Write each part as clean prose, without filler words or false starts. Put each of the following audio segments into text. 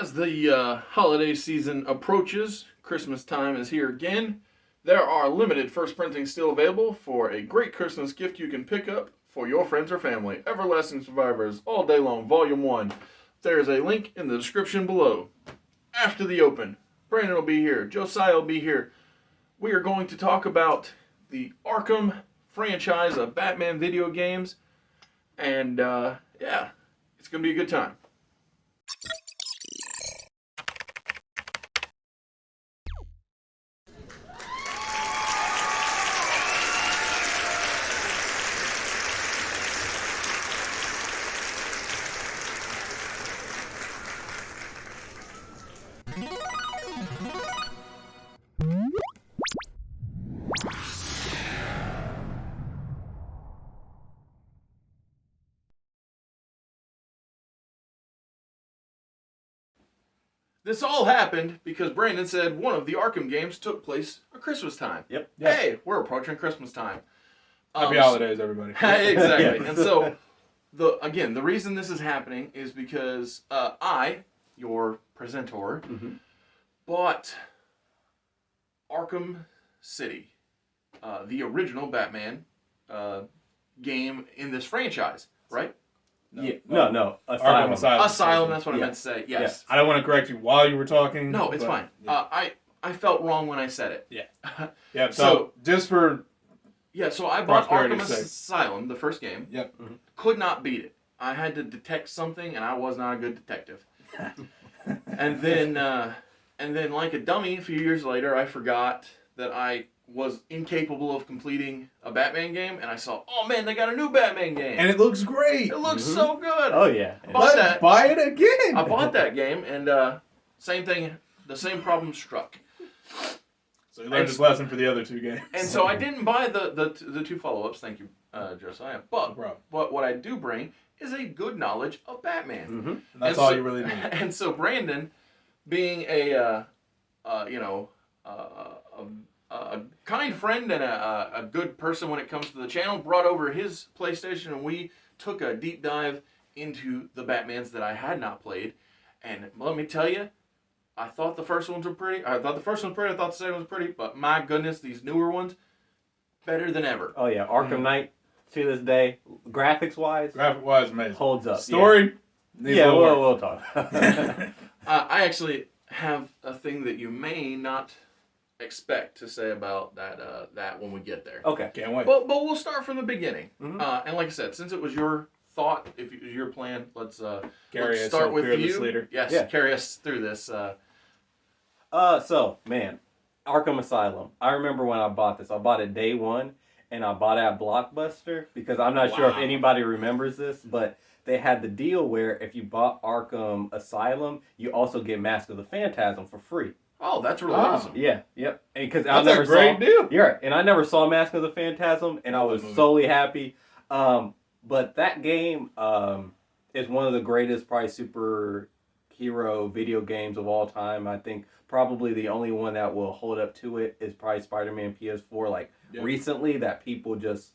As the holiday season approaches, Christmas time is here again. There are limited first printings still available for a great Christmas gift you can pick up for your friends or family. Everlasting Survivors All Day Long, Volume 1. There is a link in the description below. After the open, Brandon will be here. Josiah will be here. We are going to talk about the Arkham franchise of Batman video games. And, yeah, it's going to be a good time. This all happened because Brandon said one of the Arkham games took place at Christmas time. Yep. Hey, we're approaching Christmas time. Happy holidays, everybody. Exactly. And so, the reason this is happening is because I, your presenter, bought Arkham City, the original Batman game in this franchise, right? No. Arkham Asylum. Asylum, that's what I meant to say. Yes. I don't want to correct you while you were talking. No, it's fine. Yeah. I felt wrong when I said it. Yeah. Yeah. So just for so I bought Arkham prosperity's sake. Asylum, the first game. Yep. Could not beat it. I had to detect something, and I was not a good detective. and then, like a dummy, a few years later, I forgot that I was incapable of completing a Batman game, and I saw, oh man, they got a new Batman game. And it looks great. It looks so good. Oh yeah. Let's buy it again. I bought that game, and same thing, the same problem struck. So you learned his lesson for the other two games. And so I didn't buy the two follow-ups, thank you, Josiah. But what I do bring is a good knowledge of Batman. And that's all you really need. And so Brandon, being a kind friend and a good person when it comes to the channel, brought over his PlayStation, and we took a deep dive into the Batmans that I had not played. And let me tell you, I thought the first ones were pretty. I thought the first one was pretty. I thought the second one was pretty. But my goodness, these newer ones, better than ever. Oh yeah, Arkham Knight to this day, graphics wise, amazing. holds up. Story. Yeah, we'll talk. I actually have a thing that you may not expect to say about that when we get there. Okay. Can't wait. But we'll start from the beginning. And like I said, since it was your thought, if it was your plan, let's start with you. Leader. Yes, carry us through this. So man, Arkham Asylum. I remember when I bought this. I bought it day one, and I bought it at Blockbuster because I'm not sure if anybody remembers this, but they had the deal where if you bought Arkham Asylum, you also get Mask of the Phantasm for free. Oh, that's really awesome. Yeah, yep. Because that's a great deal. Yeah, right. And I never saw Mask of the Phantasm, and I was solely happy. But that game is one of the greatest, probably, superhero video games of all time. I think probably the only one that will hold up to it is probably Spider-Man PS4, recently, that people just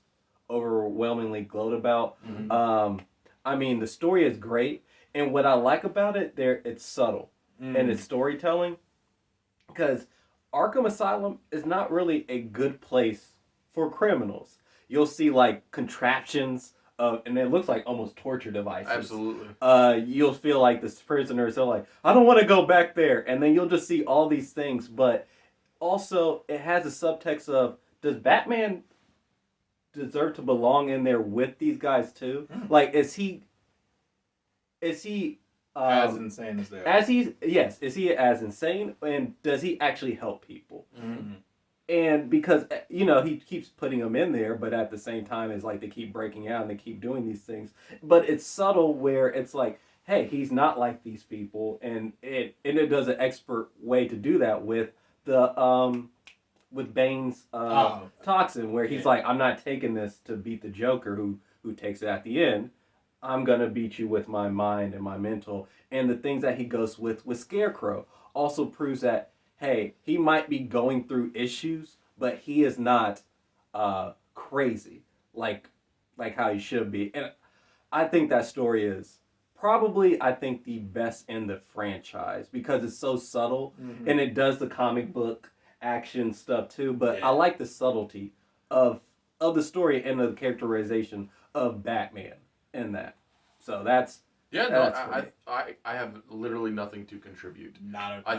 overwhelmingly gloat about. I mean, the story is great, and what I like about it, it's subtle, and it's storytelling. Because Arkham Asylum is not really a good place for criminals. You'll see contraptions and it looks like almost torture devices. Absolutely. You'll feel like the prisoners are like, I don't want to go back there. And then you'll just see all these things. But also it has a subtext of, does Batman deserve to belong in there with these guys too? Is he as insane as they are. Is he as insane, and does he actually help people? And because he keeps putting them in there, but at the same time it's like they keep breaking out and they keep doing these things. But it's subtle where it's like, hey, he's not like these people, and it does an expert way to do that with the with Bane's toxin, where he's like, I'm not taking this to beat the Joker who takes it at the end. I'm going to beat you with my mind and my mental. And the things that he goes with Scarecrow also proves that, hey, he might be going through issues, but he is not crazy like how he should be. And I think that story is probably, I think, the best in the franchise because it's so subtle and it does the comic book action stuff too. But I like the subtlety of the story and the characterization of Batman in that. So that's I have literally nothing to contribute. I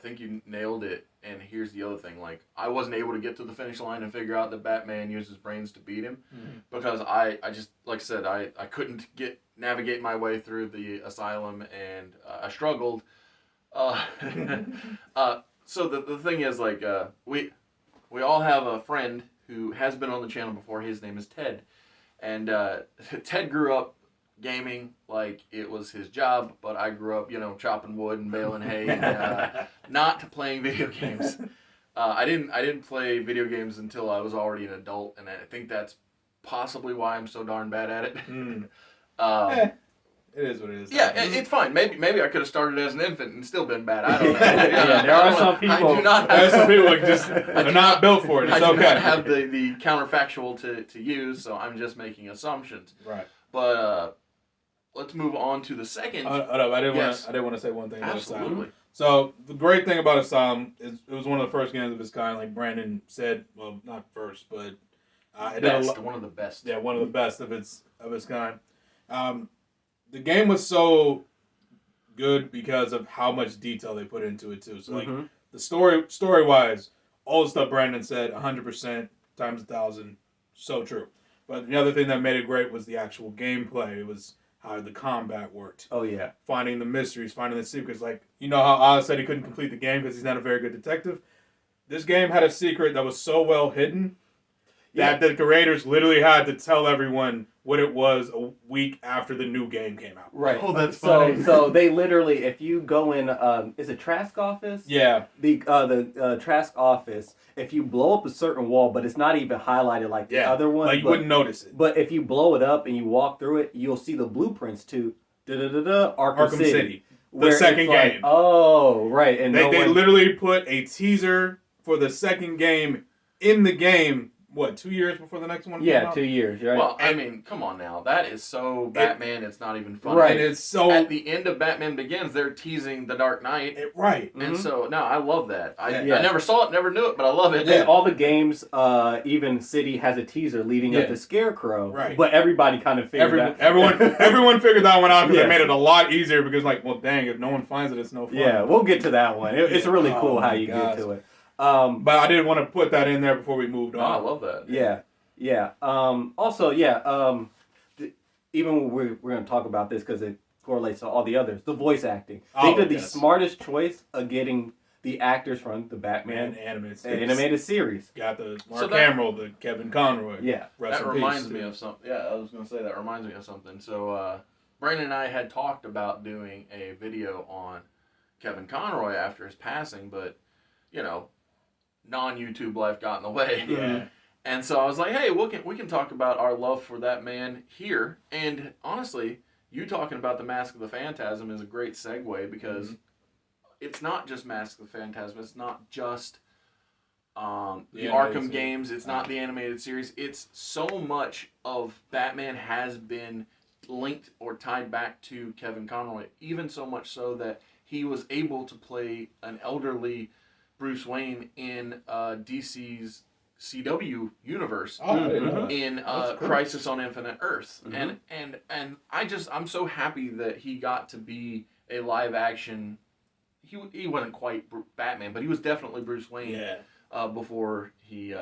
think you nailed it. And here's the other thing: like, I wasn't able to get to the finish line and figure out that Batman uses brains to beat him because I just, like I said, I couldn't navigate my way through the asylum, and I struggled. So the thing is, like, we all have a friend who has been on the channel before. His name is Ted, and Ted grew up gaming like it was his job, but I grew up, chopping wood and baling hay, and not playing video games. I didn't play video games until I was already an adult, and I think that's possibly why I'm so darn bad at it. It is what it is. Yeah, it's fine. Maybe I could have started as an infant and still been bad. I don't know. There are some people. I do not There's some people who just are not built for it. It's I do okay. not have the counterfactual to use, so I'm just making assumptions. Right. But let's move on to the second. I did want to say one thing about Absolutely. Asylum. So the great thing about Asylum is it was one of the first games of its kind, like Brandon said. Well, not first, but One of the best. Yeah, one of the best of its kind. The game was so good because of how much detail they put into it too. So like the story wise, all the stuff Brandon said, 100% times 1,000, so true. But the other thing that made it great was the actual gameplay. It was how the combat worked. Oh yeah, finding the mysteries, finding the secrets. Like, how Oz said he couldn't complete the game because he's not a very good detective. This game had a secret that was so well hidden that the creators literally had to tell everyone what it was a week after the new game came out. right. Oh, that's funny. So they literally, if you go in, is it Trask office? Yeah. The Trask office. If you blow up a certain wall, but it's not even highlighted like the other one, like you wouldn't notice it. But if you blow it up and you walk through it, you'll see the blueprints to Arkham City. The second game. Oh, right. And they literally put a teaser for the second game in the game. What, 2 years before the next one came out? 2 years, right? Well, I mean, come on now. That is so Batman, it's not even funny. Right. And it's so... At the end of Batman Begins, they're teasing The Dark Knight. Right. And so, no, I love that. I never saw it, never knew it, but I love it. And all the games, even City has a teaser leading up to Scarecrow. Right. But everybody kind of figured that. Everyone figured that one out because they made it a lot easier because, like, well, dang, if no one finds it, it's no fun. Yeah, we'll get to that one. It's really cool how you get to it. But I didn't want to put that in there before we moved on. Oh, I love that. Yeah. Also, even when we're going to talk about this because it correlates to all the others, the voice acting. They did the smartest choice of getting the actors from the Batman animated series. Got the Mark Hamill, the Kevin Conroy. Yeah. That reminds me of something. Yeah, I was going to say that reminds me of something. So, Brandon and I had talked about doing a video on Kevin Conroy after his passing, but, non-YouTube life got in the way. Yeah. And so I was like, hey, we can talk about our love for that man here. And honestly, you talking about the Mask of the Phantasm is a great segue because it's not just Mask of the Phantasm. It's not just the Arkham games. It's not the animated series. It's so much of Batman has been linked or tied back to Kevin Conroy, even so much so that he was able to play an elderly Bruce Wayne in DC's CW universe in Crisis on Infinite Earths. And I'm so happy that he got to be a live action. He wasn't quite Batman, but he was definitely Bruce Wayne before he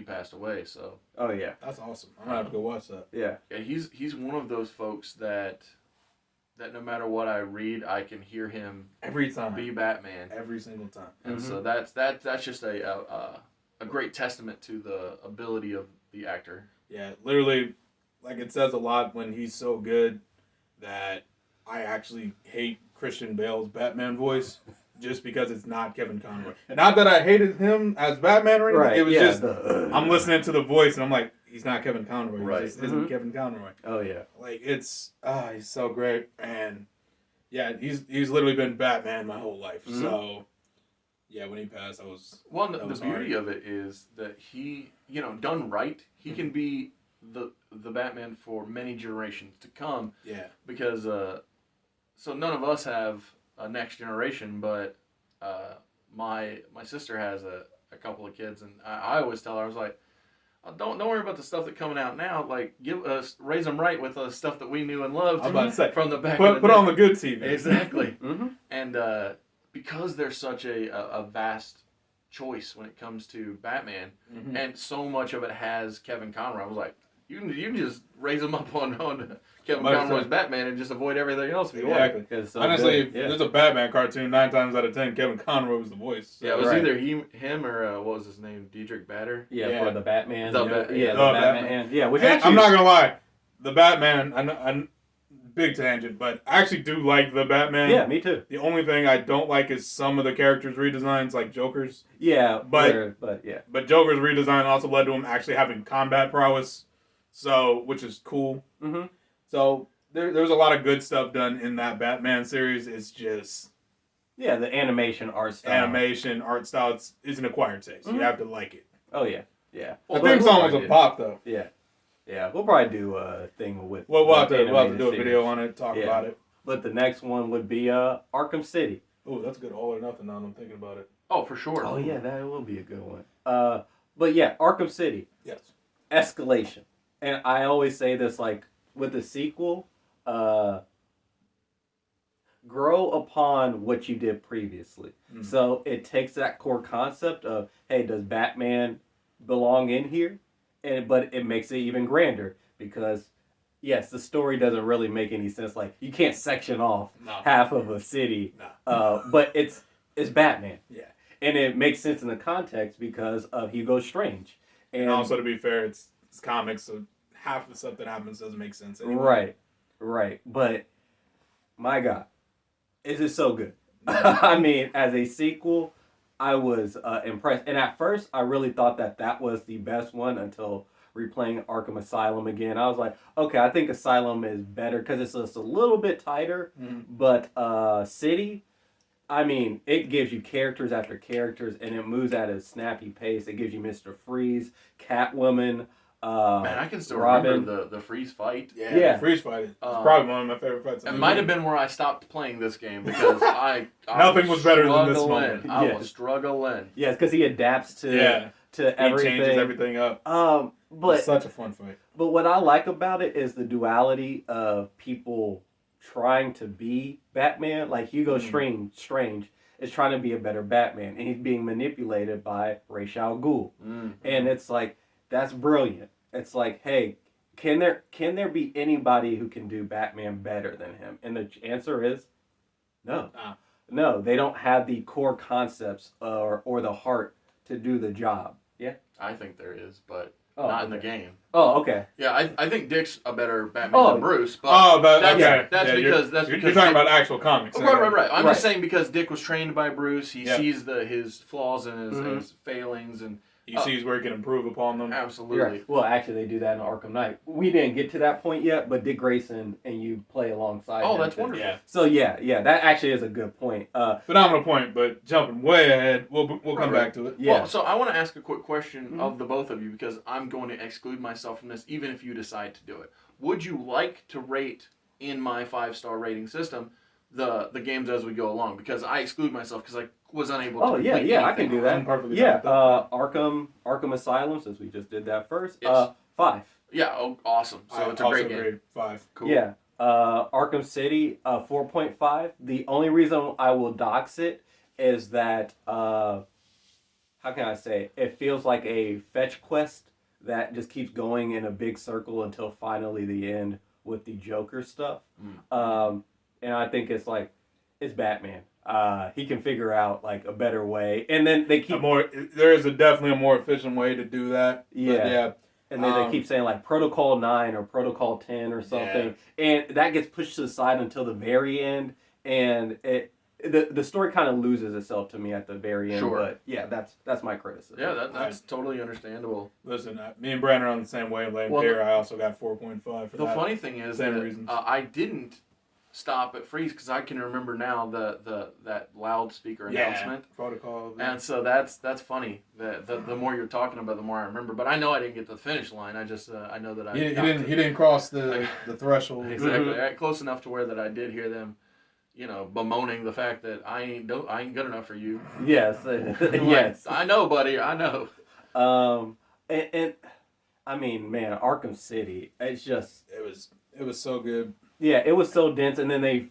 passed away. So that's awesome. I'm gonna have to go watch that. Yeah, he's one of those folks that no matter what I read, I can hear him every time be Batman every single time. And so that's just a great testament to the ability of the actor. Yeah, literally, like it says a lot when he's so good that I actually hate Christian Bale's Batman voice just because it's not Kevin Conroy. Not that I hated him as Batman or anything. Right, it was just I'm listening to the voice and I'm like, he's not Kevin Conroy. Right. He just isn't Kevin Conroy. Oh yeah. Like it's he's so great, and yeah, he's literally been Batman my whole life. So. Yeah, when he passed, the beauty of it is that he, done right, he can be the Batman for many generations to come. Yeah. Because so none of us have a next generation, but my sister has a couple of kids, and I always tell her, I was like, don't worry about the stuff that's coming out now. Like, raise them right with the stuff that we knew and loved. I was about to say, from the back. Put on the good TV. Exactly. Mm-hmm. And because there's such a vast choice when it comes to Batman, Mm-hmm. and so much of it has Kevin Conroy, I was like, you can just raise them up on Kevin Conroy's Batman and just avoid everything else if you want. Exactly. So Honestly, if yeah. there's a Batman cartoon, 9 times out of 10, Kevin Conroy was the voice. So. Yeah, it was Right. either him or what was his name, Diedrich Bader. Yeah, for the Batman. The the Batman. Batman. Yeah, which And actually, I'm not gonna lie, the Batman. I'm big tangent, but I actually do like the Batman. Yeah, me too. The only thing I don't like is some of the characters' redesigns, like Joker's. Yeah, But yeah. But Joker's redesign also led to him actually having combat prowess, so which is cool. Mm-hmm. So there's a lot of good stuff done in that Batman series. It's just Yeah, the animation art style. animation, art style. It's an acquired taste. Mhm. You have to like it. Oh yeah, yeah. The Well, theme we'll song was probably a pop though. Yeah, yeah. We'll probably do a thing with. Well, we'll have the to do a animated video series. on it, talk Yeah. about it. But the next one would be Arkham City. Oh, that's good. All or nothing. Now that I'm thinking about it. Oh, for sure. Oh yeah, that will be a good one. But yeah, Arkham City Yes. escalation, and I always say this like with the sequel, grow upon what you did previously. Mhm. So it takes that core concept of, hey, does Batman belong in here? But it makes it even grander because, yes, the story doesn't really make any sense. Like, you can't section off No. half of a city, No. but it's Batman. Yeah. And it makes sense in the context because of Hugo Strange. And also, to be fair, it's comics, so half the stuff that happens doesn't make sense anyway. Right. But, my God, is it so good? I mean, as a sequel, I was impressed. And at first, I really thought that was the best one until replaying Arkham Asylum again. I was like, okay, I think Asylum is better because it's just a little bit tighter. Mhm. But City, I mean, it gives you characters after characters, and it moves at a snappy pace. It gives you Mr. Freeze, Catwoman, Man, I can still Robin. remember the freeze fight. Yeah. The freeze fight is probably one of my favorite fights. It might have been where I stopped playing this game because I Nothing was better than this struggling. moment. I Yes. was struggling. Yes, because he adapts to He everything. changes everything up. But It's such a fun fight. But what I like about it is the duality of people trying to be Batman. Like Hugo Strange is trying to be a better Batman, and he's being manipulated by Ra's al Ghul. And it's like, that's brilliant. It's like, hey, can there be anybody who can do Batman better than him? And the answer is no. No, they don't have the core concepts or the heart to do the job. Yeah. I think there is, but not in the game. Oh, okay. Yeah, I think Dick's a better Batman than Bruce. But That's because you're talking about actual comics. Right. I'm Right. just saying because Dick was trained by Bruce, he Yeah. sees his flaws and his failings, and He sees where he can improve upon them. absolutely. Right. Well, actually, they do that in Arkham Knight. We didn't get to that point yet, but Dick Grayson and you play alongside. Oh, him. that's wonderful. Yeah. So yeah, that actually is a good point. Phenomenal point, but jumping way ahead, we'll come back to it. Yeah. Well, so I want to ask a quick question of the both of you because I'm going to exclude myself from this, even if you decide to do it. Would you like to rate in my 5-star rating system the games as we go along? Because I exclude myself because I was unable to. Oh yeah, complete I can anything. do that. I'm perfectly Yeah. fine with Arkham Asylum, since we just did that first. Yes. 5. Yeah. Oh, awesome. So it's a great game. Grade 5. Cool. Yeah. Arkham City, 4.5. The only reason I will dox it is that how can I say it feels like a fetch quest that just keeps going in a big circle until finally the end with the Joker stuff. And I think it's Batman. He can figure out like a better way, and then they keep There is definitely a more efficient way to do that. Yeah. And then they keep saying like Protocol 9 or Protocol 10 or something, and that gets pushed to the side until the very end, and the story kind of loses itself to me at the very end. Sure. But yeah, that's my criticism. Yeah, that's totally understandable. Listen, me and Brandon are on the same wavelength here. I also got 4.5 for The that. funny thing is Same that reasons. I didn't stop at freeze because I can remember now that loudspeaker announcement. Protocol. And so that's funny. The more you're talking about, the more I remember. But I know I didn't get to the finish line. I just I know that I He didn't cross the threshold. Exactly. Right, close enough to where that I did hear them, bemoaning the fact that I ain't good enough for you. Yes, yes. I know, buddy. I know. And I mean, man, Arkham City. It's just it was so good. Yeah, it was so dense, and then they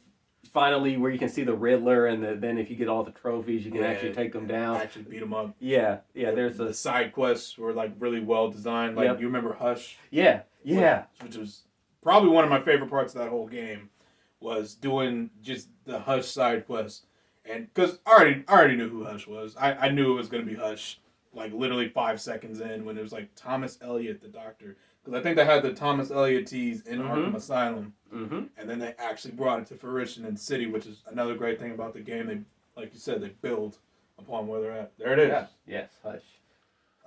finally where you can see the Riddler, and then if you get all the trophies, you can actually take them down. Actually beat them up. Yeah. There's the side quests were like really well designed. Like you remember Hush? Yeah. Which was probably one of my favorite parts of that whole game, was doing just the Hush side quests, and because I already knew who Hush was. I knew it was gonna be Hush. Like literally 5 seconds in, when it was like Thomas Elliot, the doctor. Because I think they had the Thomas Elliot tease in Arkham Asylum, and then they actually brought it to fruition in City, which is another great thing about the game. They, like you said, they build upon where they're at. There it is. Yeah. Yes, Hush.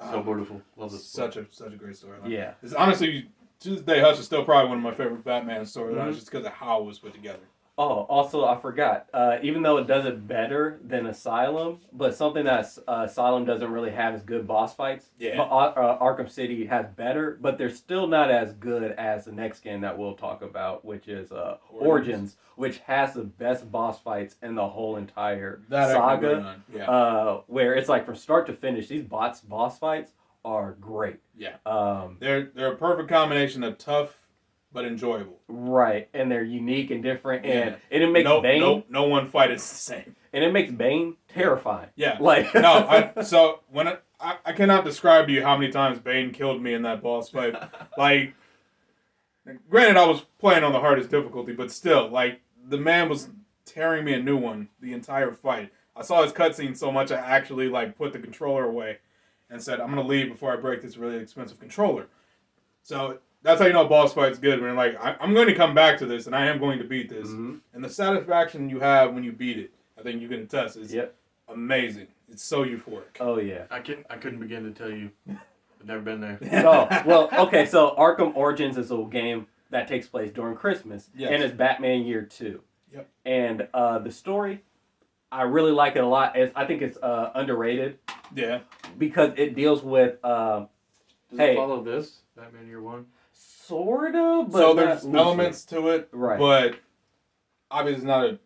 So beautiful. Love this. Such a great story. Yeah. It's honestly, to this day, Hush is still probably one of my favorite Batman storylines, just because of how it was put together. Oh, also, I forgot. Even though it does it better than Asylum, but something that Asylum doesn't really have is good boss fights. Yeah. But Arkham City has better, but they're still not as good as the next game that we'll talk about, which is Origins, which has the best boss fights in the whole entire saga. Yeah. Where it's like from start to finish, these boss fights are great. Yeah. They're a perfect combination of tough but enjoyable. Right, and they're unique and different, and it makes Bane. No one fight is the same, and it makes Bane terrifying. Yeah, like so when I cannot describe to you how many times Bane killed me in that boss fight. Like, granted, I was playing on the hardest difficulty, but still, like the man was tearing me a new one the entire fight. I saw his cutscene so much I actually like put the controller away and said, "I'm gonna leave before I break this really expensive controller." So. That's how you know boss fight's good. When you're like, I'm going to come back to this, and I am going to beat this. And the satisfaction you have when you beat it, I think you can attest, is amazing. It's so euphoric. Oh, yeah. I couldn't begin to tell you. I've never been there. Oh, well, okay, so Arkham Origins is a game that takes place during Christmas. Yes. And it's Batman Year 2. Yep. And the story, I really like it a lot. I think it's underrated. Yeah. Because it deals with... Does it follow this, Batman Year 1? Sort of, but so there's elements to it, right? But obviously it's not a.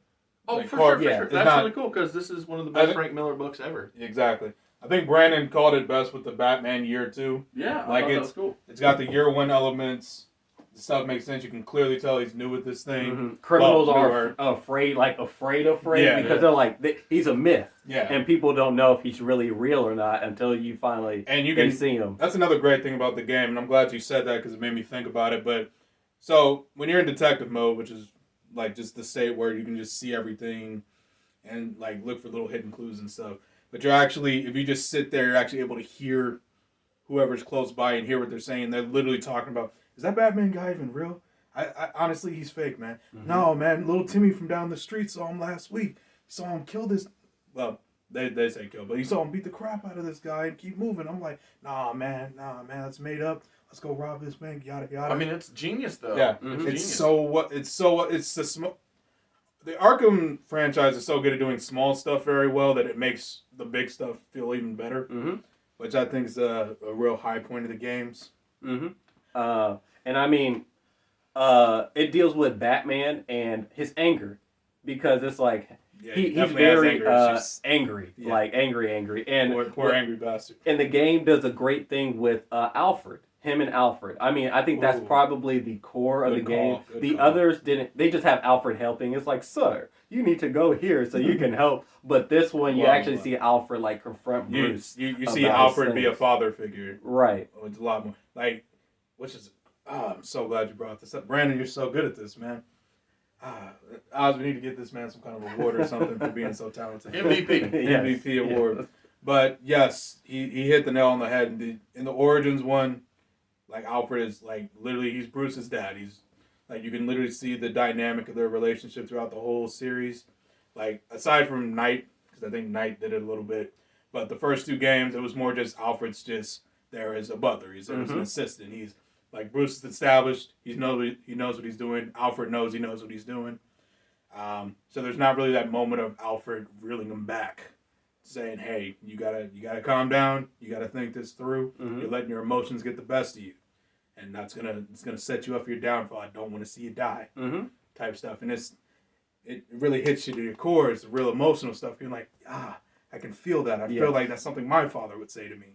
Oh, like, for sure. That's really cool because this is one of the best Frank Miller books ever. Exactly. I think Brandon called it best with the Batman Year 2. Yeah, like that was cool. It's got the Year 1 elements. The stuff makes sense. You can clearly tell he's new with this thing. Criminals are afraid because they're like he's a myth. Yeah. And people don't know if he's really real or not until you finally see him. That's another great thing about the game, and I'm glad you said that because it made me think about it. But so when you're in detective mode, which is like just the state where you can just see everything and like look for little hidden clues and stuff. But you're actually, if you just sit there, you're actually able to hear whoever's close by and hear what they're saying. They're literally talking about, is that Batman guy even real? I honestly, he's fake, man. No, man, little Timmy from down the street saw him last week. Saw him kill this. Well, they say kill, but he saw him beat the crap out of this guy and keep moving. I'm like, nah, man, that's made up. Let's go rob this bank, yada yada. I mean, it's genius though. Yeah, it's the Arkham franchise is so good at doing small stuff very well that it makes the big stuff feel even better. Which I think is a real high point of the games. And I mean, it deals with Batman and his anger because it's like he's very angry, like angry, and poor angry bastard. And the game does a great thing with Alfred. Him and Alfred. I mean, I think that's probably the core of the game. The others didn't. They just have Alfred helping. It's like, sir, you need to go here so you can help. But this one, you actually see Alfred like confront Bruce. You see Alfred be a father figure, right? It's a lot more like, which is. I'm so glad you brought this up, Brandon. You're so good at this, man. Oz, we need to get this man some kind of award or something for being so talented. MVP. MVP award. Yes. But yes, he hit the nail on the head. In the Origins one, like Alfred is like literally he's Bruce's dad. He's like you can literally see the dynamic of their relationship throughout the whole series. Like aside from Knight, because I think Knight did it a little bit, but the first two games it was more just Alfred's just there as a butler. He's there as an assistant. He's like Bruce is established. He knows what he's doing. Alfred knows he knows what he's doing. So there's not really that moment of Alfred reeling him back, saying, "Hey, you gotta calm down. You gotta think this through. Mhm. You're letting your emotions get the best of you, and it's gonna set you up for your downfall. I don't want to see you die." Mm-hmm. Type stuff, and it really hits you to your core. It's real emotional stuff. You're like, I can feel that. I feel like that's something my father would say to me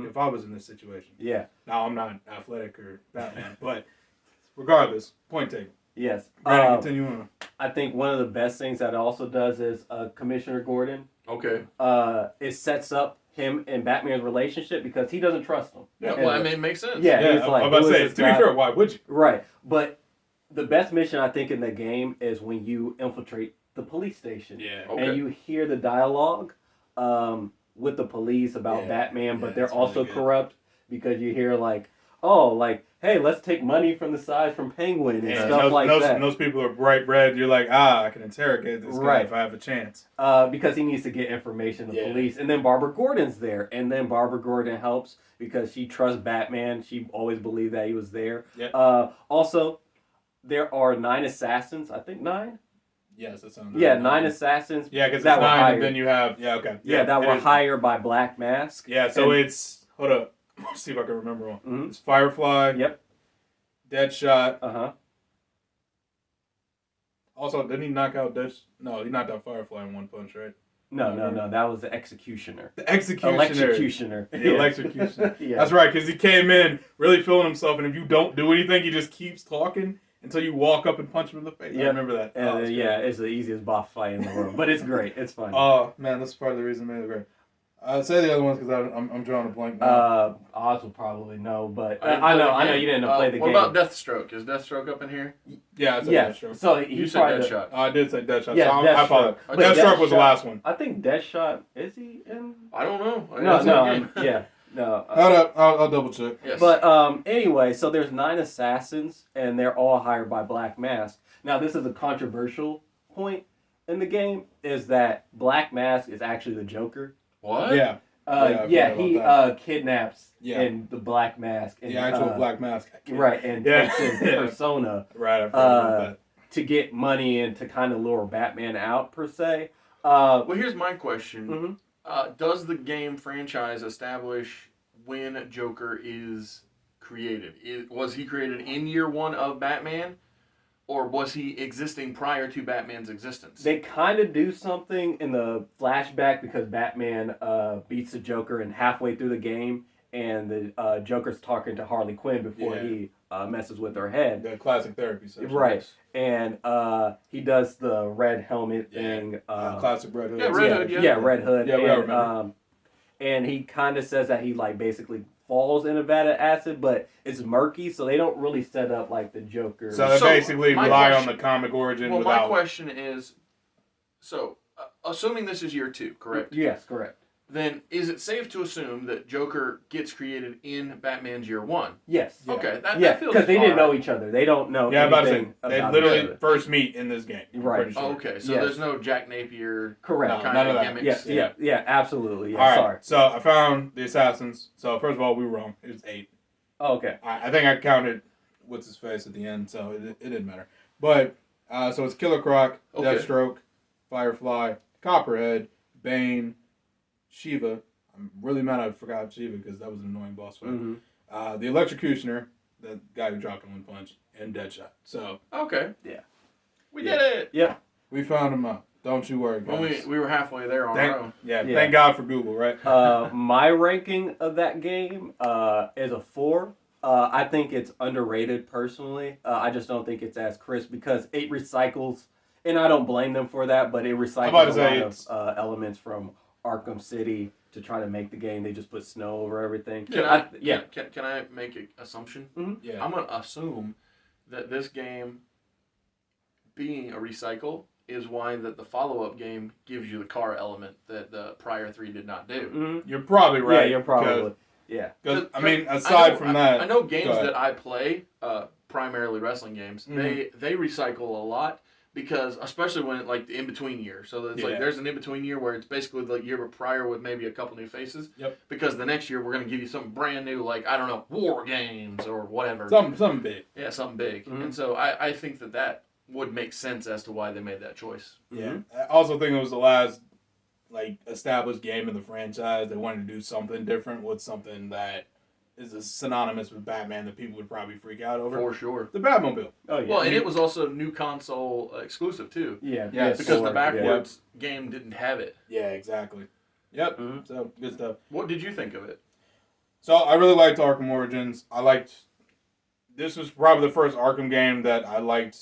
if I was in this situation. Yeah. Now, I'm not athletic or Batman, but regardless, point taken. Yes. Brandon, continue on. I think one of the best things that it also does is Commissioner Gordon. Okay. It sets up him and Batman's relationship because he doesn't trust him. Yeah, well, I mean, it makes sense. Yeah, Yeah, he's like, I'm about to "Who is say, this to be guy?" fair, why would you? Right. But the best mission, I think, in the game is when you infiltrate the police station. Yeah. Okay. And you hear the dialogue with the police about Batman, but they're it's also really good. corrupt because you hear like, oh, like, hey, let's take money from the sides from Penguin and stuff like that. Those people are bright red. You're like, I can interrogate this guy Right. if I have a chance. Because he needs to get information to the Yeah. police. And then Barbara Gordon's there. And then Barbara Gordon helps because she trusts Batman. She always believed that he was there. Yep. Also, there are 9 assassins. I think 9? Yes, that sounds. Yeah, right. 9 assassins. Yeah, because it's that were 9, hired. and then you have okay. That it were is. hired by Black Mask. Yeah, so And- it's hold up. Let's see if I can remember one. Mhm. It's Firefly. Yep. Deadshot. Uh-huh. Also, didn't he knock out No, he knocked out Firefly in one punch, right? No. That was the Executioner. The Executioner. Electrocutioner. The Electrocutioner. Yeah. That's right, because he came in really feeling himself, and if you don't do anything, he just keeps talking until you walk up and punch him in the face. I Yep. remember that. And it's yeah, great. it's the easiest boss fight in the world. But it's great. It's fun. Oh, man, that's part of the reason I made it great. Say the other ones because I'm drawing a blank now. Oz will probably know, but didn't I play the know game. you didn't play the what game. about Deathstroke? Is Deathstroke up in here? Yeah, I said Yeah, Deathstroke. so You he's said probably Deadshot. I did say Deadshot. Yeah, so I apologize. Deathstroke. Deathstroke was the Deathshot. last one. I think Deathshot is he in? I don't know. No. Hold up, I'll double check. Yes. But anyway, so there's 9 assassins, and they're all hired by Black Mask. Now, this is a controversial point in the game: is that Black Mask is actually the Joker. What? Yeah. I forgot He about kidnaps in the Black Mask. And, the actual Black Mask. Right, and Yeah. takes his persona Right, I forgot about that. to get money and to kind of lure Batman out, per se. Well, here's my question. Mhm. Does the game franchise establish when Joker is created? Was he created in year 1 of Batman? Or was he existing prior to Batman's existence? They kind of do something in the flashback because Batman beats the Joker and halfway through the game, and the Joker's talking to Harley Quinn before he messes with her head. The classic therapy session. Right. And he does the red helmet thing. Classic Red Hood. Yeah, Red Hood, Yeah, Red Hood. Yeah, we all and, remember. And he kind of says that he like basically falls in a vat of acid, but it's murky, so they don't really set up like the Joker. So they So, basically my rely on question- the comic origin Well, without... my question is, so, assuming this is year 2, correct? Yes, correct. Then is it safe to assume that Joker gets created in Batman's year 1? Yes. Okay, that Yeah, feels because they didn't know alright. each other. They don't know. Yeah, I'm about to say, anything they about literally each other. first meet in this game. I'm Right. pretty sure. Oh, okay, so Yes. there's no Jack Napier Correct. No, kind none of of that. gimmicks. Yeah, absolutely. Yeah, All right, sorry. so I found the assassins. So first of all, we were wrong. It was 8. Oh, okay. I think I counted what's his face at the end, so it didn't matter. But so it's Killer Croc, Okay. Deathstroke, Firefly, Copperhead, Bane, Shiva. I'm really mad I forgot Shiva because that was an annoying boss fight. Mm-hmm. The Electrocutioner, the guy who dropped in one punch, and Deadshot. So Okay. Yeah. We did it. Yep. we found him out. Don't you worry, guys. Well, we were halfway there on our own. Yeah, Yeah. thank God for Google, right? My ranking of that game is a 4. I think it's underrated personally. I just don't think it's as crisp because it recycles, and I don't blame them for that, but it recycles about to a say lot of elements from Arkham City to try to make the game. They just put snow over everything. Can I make an assumption? Yeah. I'm going to assume that this game, being a recycle, is why that the follow-up game gives you the car element that the prior 3 did not do. Mm-hmm. You're probably right. Yeah, you're probably. Yeah. Because, I mean, aside from that... I know games go ahead. that I play, primarily wrestling games, they recycle a lot because, especially when, like, the in-between year. So it's like there's an in-between year where it's basically the year prior with maybe a couple new faces. Yep. Because the next year we're going to give you something brand new, like, I don't know, War Games or whatever. Something big. Yeah, something big. Mm-hmm. And so I think that would make sense as to why they made that choice. Yeah. I also think it was the last established game in the franchise. They wanted to do something different with something that is synonymous with Batman that people would probably freak out over. For sure. The Batmobile. Oh yeah. Well, and it was also new console exclusive too. Yeah. Yes. Because the PS4, backwards game didn't have it. Yeah, exactly. Yep. Mm-hmm. So good stuff. What did you think of it? So I really liked Arkham Origins. This was probably the first Arkham game that I liked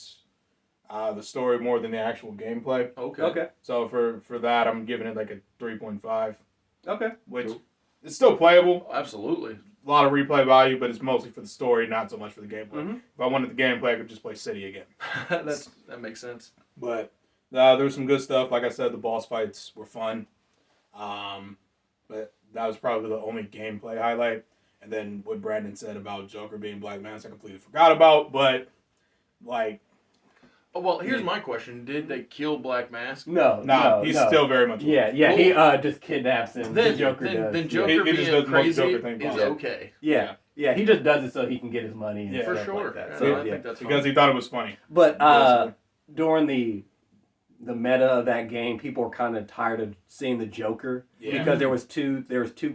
the story more than the actual gameplay. Okay. So for that, I'm giving it like a 3.5, Okay. which is still playable. Absolutely. A lot of replay value, but it's mostly for the story, not so much for the gameplay. Mm-hmm. If I wanted the gameplay, I could just play City again. That makes sense. But there was some good stuff. Like I said, the boss fights were fun. But that was probably the only gameplay highlight. And then what Brandon said about Joker being Black Mask, I completely forgot about. But Oh, well, here's my question: did they kill Black Mask? No. he's still very much alive. Yeah. He just kidnaps him. Then the Joker does. Then Yeah. Joker He just being does the most crazy Joker thing is possible. okay. Yeah. Yeah. He just does it so he can get his money. And Yeah. For stuff sure. Like that. Yeah, So, I yeah. think that's Because fine. he thought it was funny. But Basically. during the meta of that game, people were kind of tired of seeing the Joker because there was two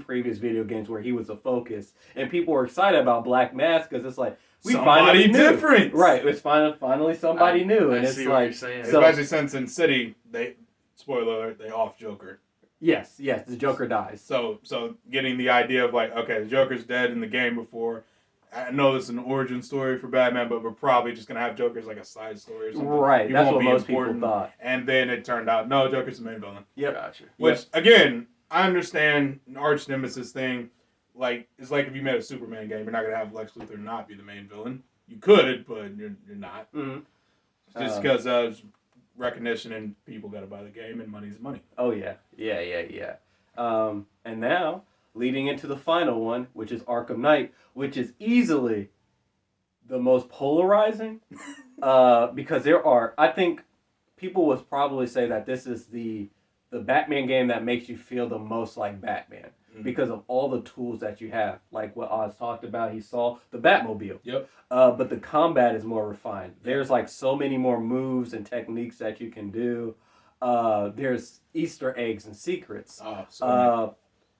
previous video games where he was a focus, and people were excited about Black Mask because it's like Somebody finally knew. different. Right? It's finally somebody new, and I it's see what like you're saying. so- Especially since in City, spoiler alert, they off Joker. yes, the Joker dies. So getting the idea of like, okay, the Joker's dead in the game before. I know this is an origin story for Batman, but we're probably just gonna have Joker as like a side story or something. Right, He that's won't what be most important. people thought. And then it turned out, no, Joker's the main villain. Yep. Gotcha. Which again, I understand an arch nemesis thing. Like it's like if you made a Superman game, you're not gonna have Lex Luthor not be the main villain. You could, but you're not. Mm-hmm. Just because recognition and people got to buy the game and money's money. Oh yeah. And now leading into the final one, which is Arkham Knight, which is easily the most polarizing, because I think people would probably say that this is the Batman game that makes you feel the most like Batman. Because of all the tools that you have, like what Oz talked about, he saw the Batmobile. Yep. But the combat is more refined. There's like so many more moves and techniques that you can do. There's Easter eggs and secrets.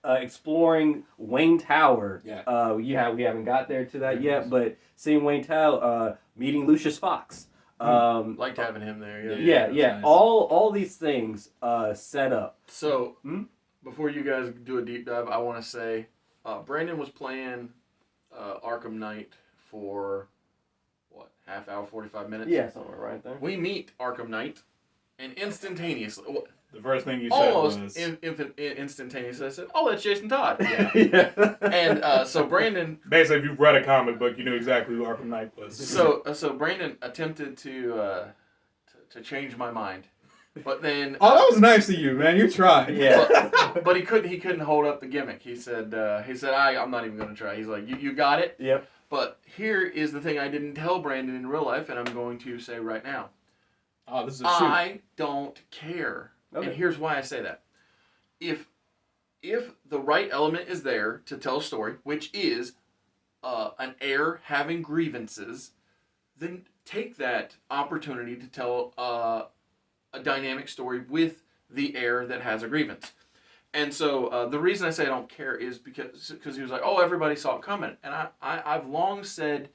Exploring Wayne Tower. Yeah. We haven't got there to that yet, but seeing Wayne Tower, meeting Lucius Fox. Liked having him there. Yeah. Nice. All these things set up. So, before you guys do a deep dive, I want to say Brandon was playing Arkham Knight for, half hour, 45 minutes? Yeah, somewhere right there. We meet Arkham Knight, and instantaneously, The first thing you said almost was... instantaneously, I said, "Oh, that's Jason Todd." Yeah. And so Brandon... Basically, if you've read a comic book, you knew exactly who Arkham Knight was. So Brandon attempted to change my mind. But then... Oh, that was nice of you, man. You tried. Yeah. But he couldn't hold up the gimmick. He said, I'm not even going to try. He's like, you got it? Yep. But here is the thing I didn't tell Brandon in real life, and I'm going to say right now. Oh, this is a shoot. I don't care. Okay. And here's why I say that. If the right element is there to tell a story, which is an heir having grievances, then take that opportunity to tell a dynamic story with the heir that has a grievance. And so the reason I say I don't care is because he was like, oh, everybody saw it coming. And I've long said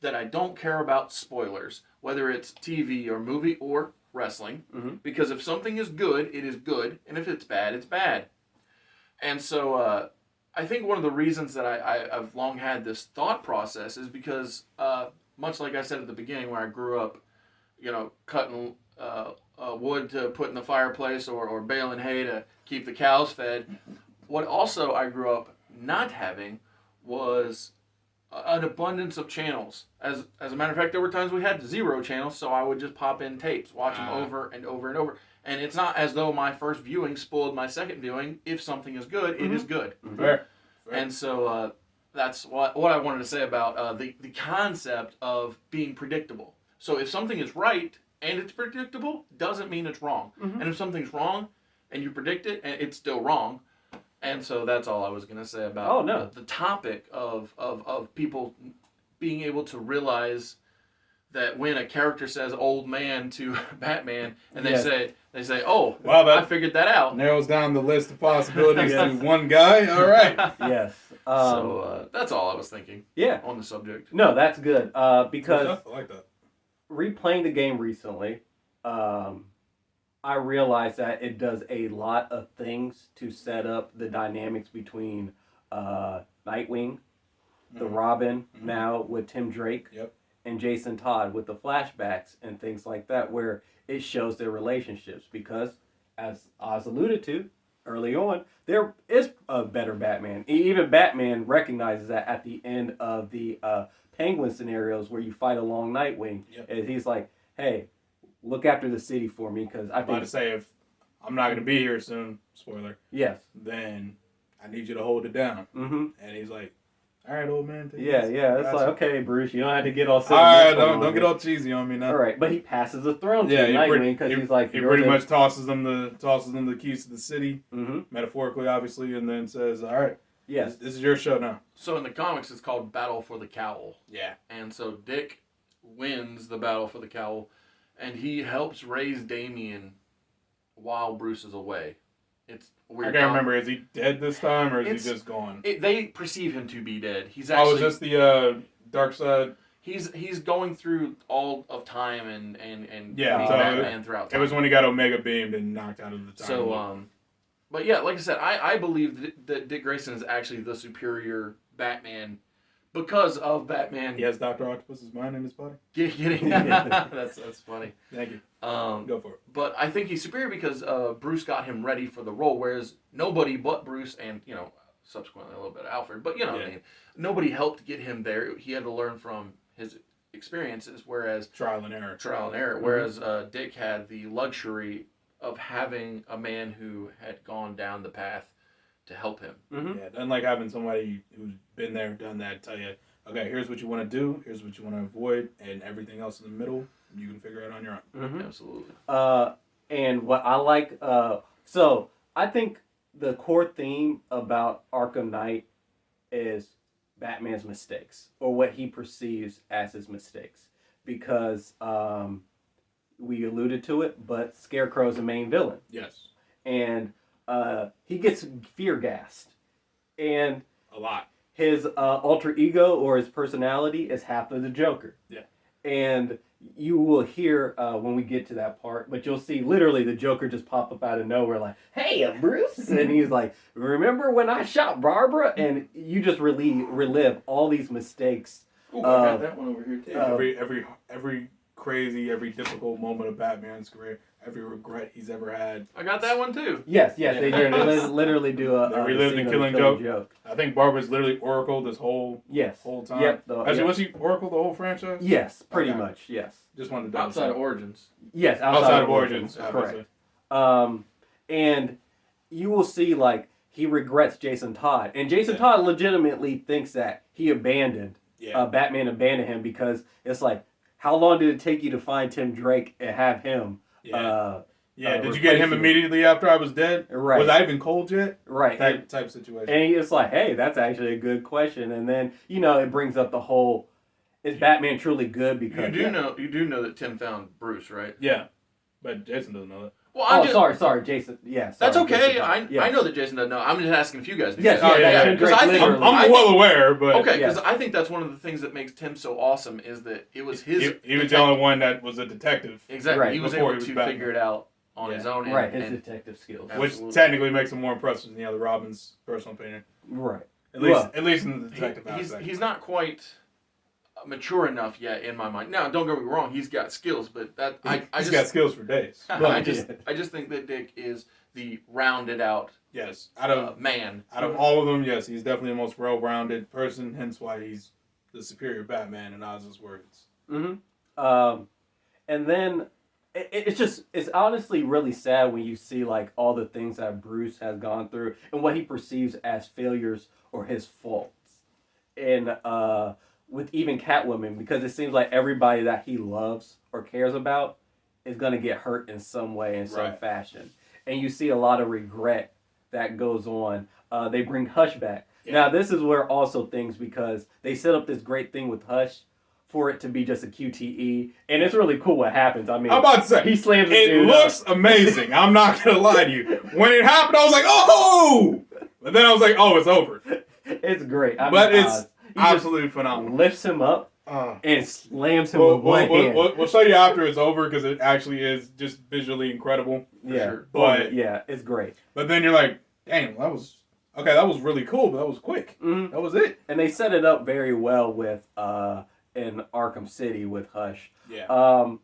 that I don't care about spoilers, whether it's TV or movie or wrestling, because if something is good, it is good, and if it's bad, it's bad. And so I think one of the reasons that I've long had this thought process is because, much like I said at the beginning, where I grew up, cutting wood to put in the fireplace or baling hay to keep the cows fed. What also I grew up not having was an abundance of channels. As a matter of fact, there were times we had 0 channels, so I would just pop in tapes, watch them over and over and over. And it's not as though my first viewing spoiled my second viewing. If something is good, it is good. Fair. And so that's what I wanted to say about the concept of being predictable. So if something is right and it's predictable, doesn't mean it's wrong. And if something's wrong and you predict it, and it's still wrong. And so that's all I was going to say about the topic of people being able to realize that when a character says "old man" to Batman, and Yes. they say, "Oh, Wow, that I figured that out." narrows down the list of possibilities Yes. to one guy. All right. Yes. So that's all I was thinking Yeah. on the subject. No, that's good. Because I like that. replaying the game recently, I realized that it does a lot of things to set up the dynamics between Nightwing, the Robin, now with Tim Drake, Yep. and Jason Todd with the flashbacks and things like that, where it shows their relationships. Because, as Oz alluded to early on, there is a better Batman. Even Batman recognizes that at the end of the Penguin scenarios where you fight along Nightwing, and he's like, "Hey, look after the city for me," because I I'm about think to say if I'm not gonna be here soon, spoiler, yes, then I need you to hold it down. mm-hmm. And he's like, "All right, old man." Take Yeah, this. yeah. It's Gotcha. like, okay, Bruce, you don't have to get all All right, sentimental on don't me. get all cheesy on me now. All right, but he passes the throne to Yeah, Nightwing because he's like, he "You're pretty the-" much tosses them the keys to the city, Mhm. metaphorically, obviously, and then says, "All right, Yes. this is your show now." So in the comics, it's called Battle for the Cowl. Yeah. And so Dick wins the battle for the cowl, and he helps raise Damian while Bruce is away. It's I weird. can't remember. Is he dead this time, or is It's- he just gone? They perceive him to be dead. He's Oh, actually is this the dark side? he's going through all of time and Yeah, being so Batman throughout It time. was when he got Omega beamed and knocked out of the time. So but yeah, like I said, I believe that Dick Grayson is actually the superior Batman because of Batman he has Dr. Octopus's mind in his body. getting that's funny. Thank you. Um, Go for it. But I think he's superior because Bruce got him ready for the role, whereas nobody but Bruce and, subsequently a little bit of Alfred, but what I mean, nobody helped get him there. He had to learn from his experiences, whereas Trial and error. Whereas Dick had the luxury of having a man who had gone down the path to help him. Mm-hmm. Yeah, doesn't like having somebody who's been there, done that, tell you, okay, here's what you want to do, here's what you want to avoid, and everything else in the middle, you can figure out on your own. Mm-hmm. Absolutely. And what I like, so I think the core theme about Arkham Knight is Batman's mistakes, or what he perceives as his mistakes, because we alluded to it, but Scarecrow's the main villain, Yes. and he gets fear gassed, and A lot. his alter ego or his personality is half of the Joker. Yeah. And you will hear when we get to that part, but you'll see literally the Joker just pop up out of nowhere like, "Hey, I'm Bruce." And he's like, "Remember when I shot Barbara?" And you just relive all these mistakes. Ooh, I got that one over here too. Every crazy, every difficult moment of Batman's career, every regret he's ever had. I got that one too. Yes, they do. They literally do a They relive scene the of Killing Joke. I think Barbara's literally Oracle this whole time. Yep. Actually, was she Oracle the whole franchise? Yes, pretty Okay. much. Yes. Just wanted to Outside of Origins. Yes, outside of Origins. Correct. And you will see like he regrets Jason Todd, and Jason Todd legitimately thinks that he abandoned Batman abandoned him, because it's like, how long did it take you to find Tim Drake and have him? Did you get him immediately after I was dead? Right. Was I even cold yet? Right. Type situation. And it's like, hey, that's actually a good question. And then it brings up the whole: is Batman truly good? Because you do know that Tim found Bruce, right? Yeah, but Jason doesn't know that. Well, sorry, Jason. Yes, that's okay. Jason. I know that Jason doesn't know. I'm just asking if you guys. Yes, Tim because Drake I think literally- I'm well aware, but okay, because I think that's one of the things that makes Tim so awesome is that it was his. he was the only one that was a detective. Exactly, Right, he was before able he was to Batman. figure it out on his own. Right, his and detective skills. Absolutely. Which technically makes him more impressive than the other Robin's personal opinion. Right. At least in the detective aspect. he's not quite mature enough yet in my mind. Now, don't get me wrong, he's got skills, but He's got skills for days. I just think that Dick is the rounded out Yes, out of man. Out of all of them, yes, he's definitely the most well-rounded person. Hence why he's the superior Batman in Oz's words. Mm-hmm. And then it's honestly really sad when you see like all the things that Bruce has gone through and what he perceives as failures or his faults, and with even Catwoman, because it seems like everybody that he loves or cares about is gonna get hurt in some way, in some fashion, and you see a lot of regret that goes on. They bring Hush back. Yeah. Now this is where also things, because they set up this great thing with Hush for it to be just a QTE, and it's really cool what happens. I mean, I'm about to say he slams the it dude looks up. amazing. I'm not gonna lie to you. When it happened, I was like, oh! But then I was like, oh, it's over. It's great. But it's he just absolutely phenomenal. lifts him up and slams him with one hand. We'll show you after it's over because it actually is just visually incredible. Yeah, sure. But yeah, it's great. But then you're like, dang, that was really cool, but that was quick. Mm-hmm. That was it. And they set it up very well with in Arkham City with Hush. Yeah.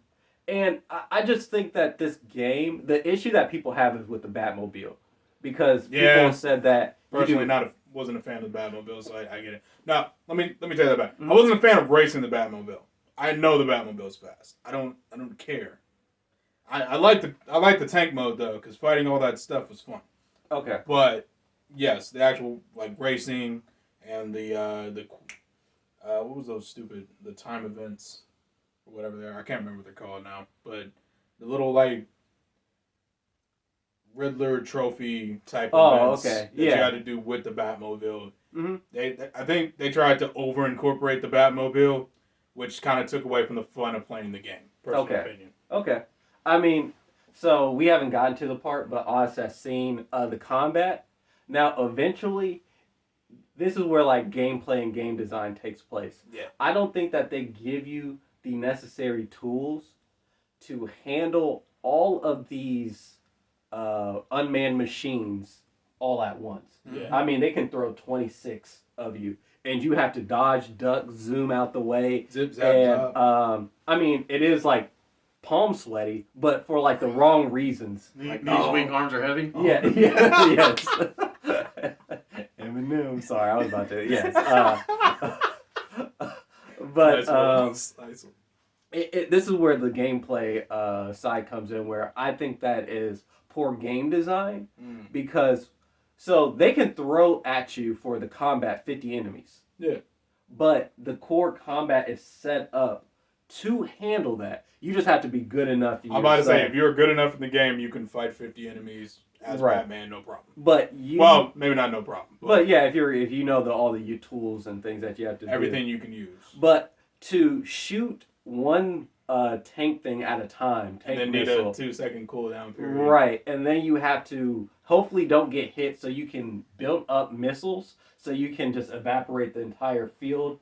And I just think that this game, the issue that people have is with the Batmobile, because people said that Personally, wasn't a fan of the Batmobile, so I get it. Now, let me take that back. I wasn't a fan of racing the Batmobile. I know the Batmobile's fast. I don't care. I like the tank mode though, because fighting all that stuff was fun. Okay. But yes, the actual like racing and the what was those stupid the time events or whatever they are. I can't remember what they're called now. But the little like Riddler trophy type events that you had to do with the Batmobile. Mm-hmm. I think they tried to over incorporate the Batmobile, which kind of took away from the fun of playing the game. Personal opinion. Okay. I mean, so we haven't gotten to the part, but Oz has seen the combat. Now, eventually, this is where like gameplay and game design takes place. Yeah. I don't think that they give you the necessary tools to handle all of these unmanned machines all at once. Yeah. I mean, they can throw 26 of you, and you have to dodge, duck, zoom out the way. Zip, zap, zap. I mean, it is like palm sweaty, but for like the wrong reasons. These weak arms are heavy? Yeah, yes. Eminem, sorry, I was about to, yes. But nice. This is where the gameplay side comes in, where I think that is poor game design, because so they can throw at you for the combat 50 enemies. Yeah. But the core combat is set up to handle that. You just have to be good enough. I'm about to say, if you're good enough in the game, you can fight 50 enemies as Batman, no problem. But well, maybe not no problem. But yeah, if you know all the tools and things that you have to everything you can use. But to shoot one tank thing at a time, and then need a 2-second cooldown period. Right, and then you have to hopefully don't get hit, so you can build up missiles, so you can just evaporate the entire field.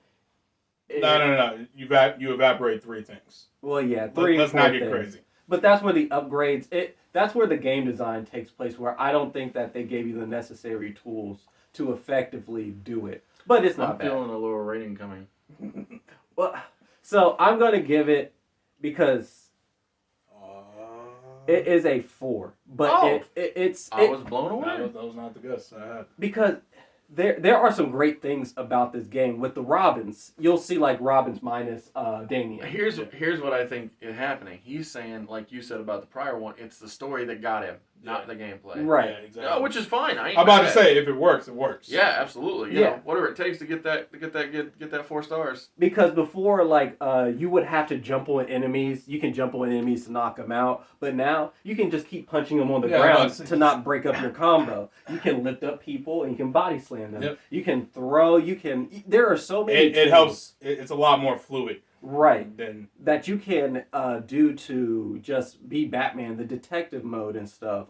No. You evaporate 3 things. Well, yeah, 3. Let's not get crazy. But that's where the upgrades. That's where the game design takes place. Where I don't think that they gave you the necessary tools to effectively do it. But it's not bad. I'm feeling a lower rating coming. Well, so I'm gonna give it because it is a 4. But it's. I was blown away. That was not the guess I had. Because there are some great things about this game. With the Robins, you'll see like Robins minus Damian. Here's what I think is happening. He's saying, like you said about the prior one, it's the story that got him, not the gameplay. Right. Yeah, exactly. No, which is fine. I'm about to say, if it works, it works. Yeah, absolutely. You know, whatever it takes to get that 4 stars. Because before, like, you would have to jump on enemies. You can jump on enemies to knock them out. But now, you can just keep punching them on the ground to not break up your combo. You can lift up people and you can body slam them. Yep. You can throw. There are so many It helps. It's a lot more fluid. Right. That you can do to just be Batman, the detective mode and stuff.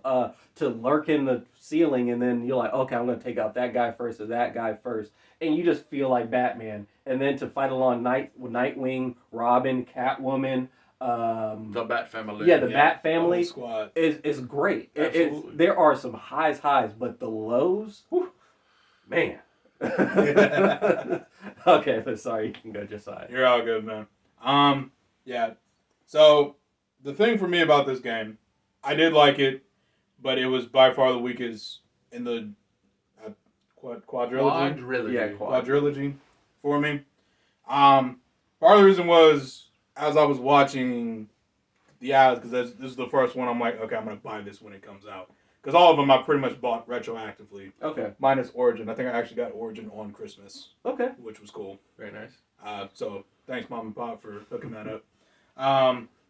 To lurk in the ceiling, and then you're like, okay, I'm going to take out that guy first or that guy first. And you just feel like Batman. And then to fight along Nightwing, Robin, Catwoman. The Bat Family. Yeah, the Bat Family squad is great. Absolutely. There are some highs, but the lows, whew, man. Okay, but sorry, you can go just side. You're all good, man. Yeah. So the thing for me about this game, I did like it, but it was by far the weakest in the quadrilogy. Yeah, quadrilogy for me. Part of the reason was as I was watching the ads, because this is the first one I'm like, okay, I'm gonna buy this when it comes out. Because all of them I pretty much bought retroactively. Okay. Minus Origin. I think I actually got Origin on Christmas. Okay. Which was cool. Very nice. So thanks, Mom and Pop, for hooking that up.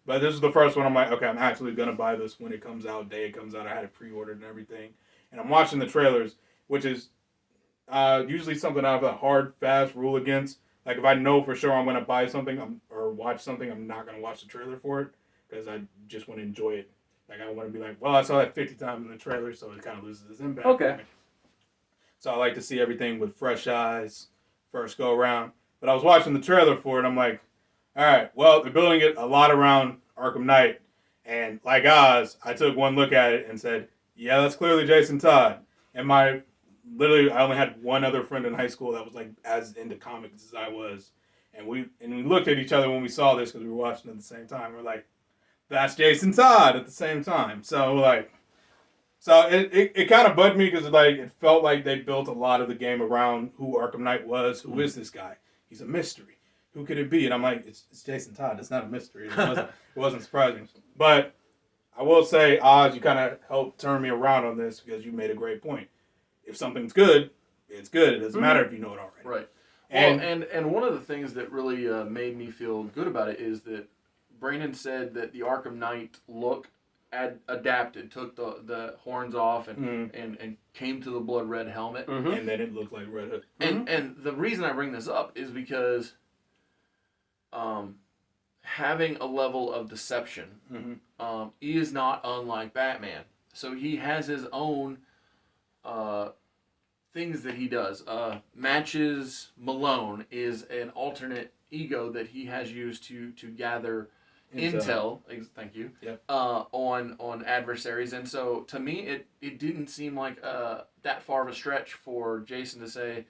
But this is the first one I'm like, okay, I'm actually going to buy this when it comes out, day it comes out. I had it pre-ordered and everything. And I'm watching the trailers, which is usually something I have a hard, fast rule against. Like if I know for sure I'm gonna buy something or watch something, I'm not gonna watch the trailer for it because I just want to enjoy it. Like I want to be like, well, I saw that 50 times in the trailer, so it kind of loses its impact. Okay. So I like to see everything with fresh eyes first go around. But I was watching the trailer for it. I'm like, all right, well, they're building it a lot around Arkham Knight. And like Oz, I took one look at it and said, yeah, that's clearly Jason Todd. And I only had one other friend in high school that was like as into comics as I was. And we looked at each other when we saw this because we were watching at the same time. We're like, that's Jason Todd at the same time. So it kind of bugged me because like it felt like they built a lot of the game around who Arkham Knight was. Who is this guy? He's a mystery. Who could it be? And I'm like, it's Jason Todd. It's not a mystery. It wasn't surprising. But I will say, Oz, you kind of helped turn me around on this because you made a great point. If something's good, it's good. It doesn't matter if you know it already. Right. And one of the things that really made me feel good about it is that Brandon said that the Arkham Knight look adapted, took the horns off and came to the blood red helmet. And then it looked like Red Hood. And the reason I bring this up is because having a level of deception is not unlike Batman. So he has his own things that he does. Matches Malone is an alternate ego that he has used to gather intel. Thank you. Yep. On adversaries, and so to me it didn't seem like that far of a stretch for Jason to say,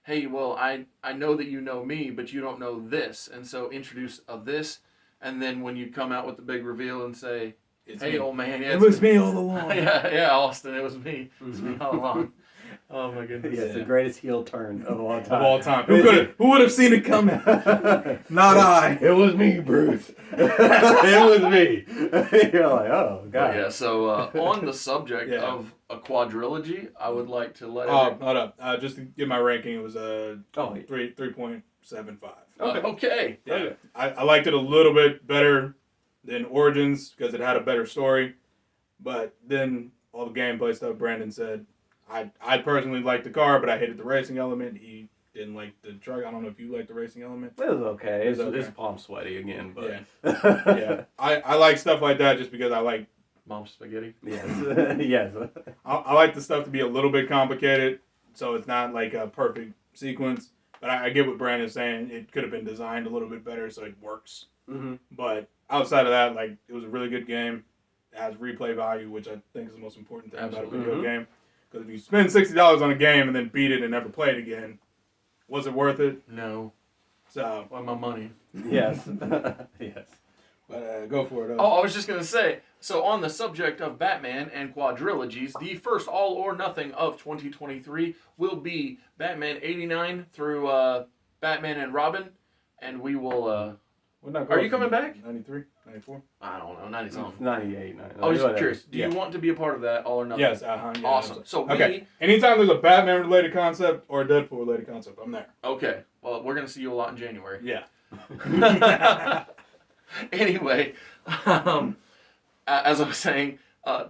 hey, well, I know that you know me, but you don't know this, and so introduce this, and then when you come out with the big reveal and say, hey, me. Old man, it was me all along. yeah, Austin, it was me. It was me all along. Oh my goodness! Yes, the greatest heel turn of all time. Of all time. Who would have seen it coming? Not I. It was me, Bruce. It was me. You're like, oh god. Yeah. So on the subject of a quadrilogy, I would like to let. Hold up. Just to give my ranking, it was 3.75. Okay. Yeah. I liked it a little bit better than Origins because it had a better story, but then all the gameplay stuff Brandon said. I personally liked the car, but I hated the racing element. He didn't like the truck. I don't know if you like the racing element. It was okay. Okay. It's palm sweaty again, but yeah. I like stuff like that just because I like Mom's spaghetti. Yes. Yes. I like the stuff to be a little bit complicated, so it's not like a perfect sequence. But I get what Brandon's saying. It could have been designed a little bit better so it works. Mm-hmm. But outside of that, like it was a really good game. It has replay value, which I think is the most important thing about a video game. Because if you spend $60 on a game and then beat it and never play it again, was it worth it? No. So, why my money? Yes. Yes. But go for it. I was just going to say, so on the subject of Batman and quadrilogies, the first all or nothing of 2023 will be Batman 89 through Batman and Robin, and we will... Are you coming back? 93, 94? I don't know, 90 something. 98. I was just curious. Do you want to be a part of that all or nothing? Yes. Yeah, awesome. So anytime there's a Batman-related concept or a Deadpool-related concept, I'm there. Okay. Well, we're going to see you a lot in January. Yeah. Anyway, as I was saying,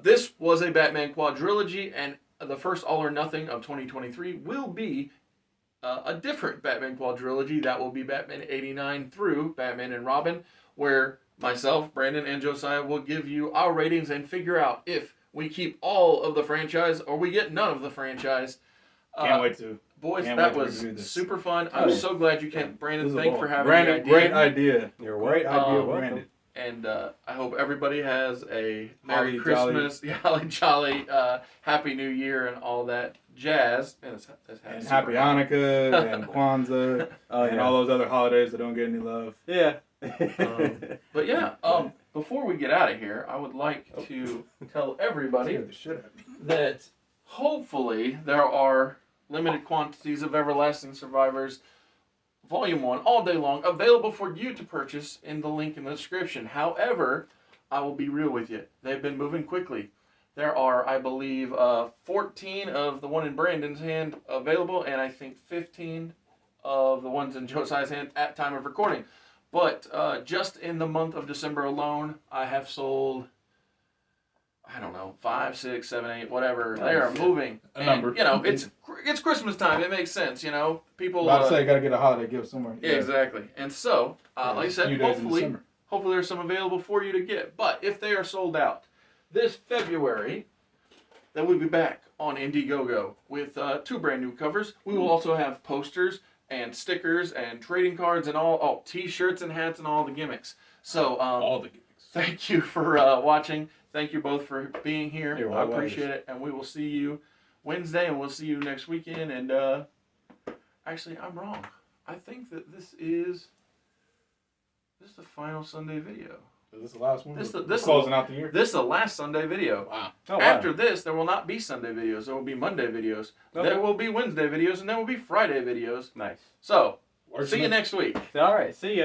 this was a Batman quadrilogy, and the first all or nothing of 2023 will be a different Batman quadrilogy. That will be Batman 89 through Batman and Robin, where myself, Brandon, and Josiah will give you our ratings and figure out if we keep all of the franchise or we get none of the franchise. Can't wait to. Boys, Can't that wait was to super fun. I'm so glad you came. Brandon, thanks for having Brandon, the idea. great idea. You're great idea, Brandon. And I hope everybody has a Merry Holly Christmas, holly jolly, Happy New Year, and all that jazz. And Happy Hanukkah and Kwanzaa and all those other holidays that don't get any love. Yeah. But yeah, before we get out of here, I would like to tell everybody that hopefully there are limited quantities of Everlasting Survivors Volume 1 all day long available for you to purchase in the link in the description. However, I will be real with you. They've been moving quickly. There are, I believe, 14 of the one in Brandon's hand available, and I think 15 of the ones in Josiah's hand at time of recording. But just in the month of December alone, I have sold I don't know, 5, 6, 7, 8, whatever. They are Nice. moving. A And, number. you know, it's Christmas time. It makes sense. You know, people. About to say, gotta get a holiday gift somewhere. Yeah, exactly. And so, like I it's a few said, days in December. hopefully there's some available for you to get. But if they are sold out this February, then we'll be back on Indiegogo with 2 brand new covers. We will also have posters and stickers and trading cards and all T-shirts and hats and all the gimmicks. So All the gimmicks. thank you for watching. Thank you both for being here. You're I welcome. appreciate it. And we will see you Wednesday, and we'll see you next weekend. And actually, I'm wrong. I think that this is the final Sunday video. Is this the last one? This We're closing out the year. This is the last Sunday video. Wow. Oh, wow. After this, there will not be Sunday videos. There will be Monday videos. Okay. There will be Wednesday videos, and there will be Friday videos. Nice. So, Works see for you me. next week. All right. See ya.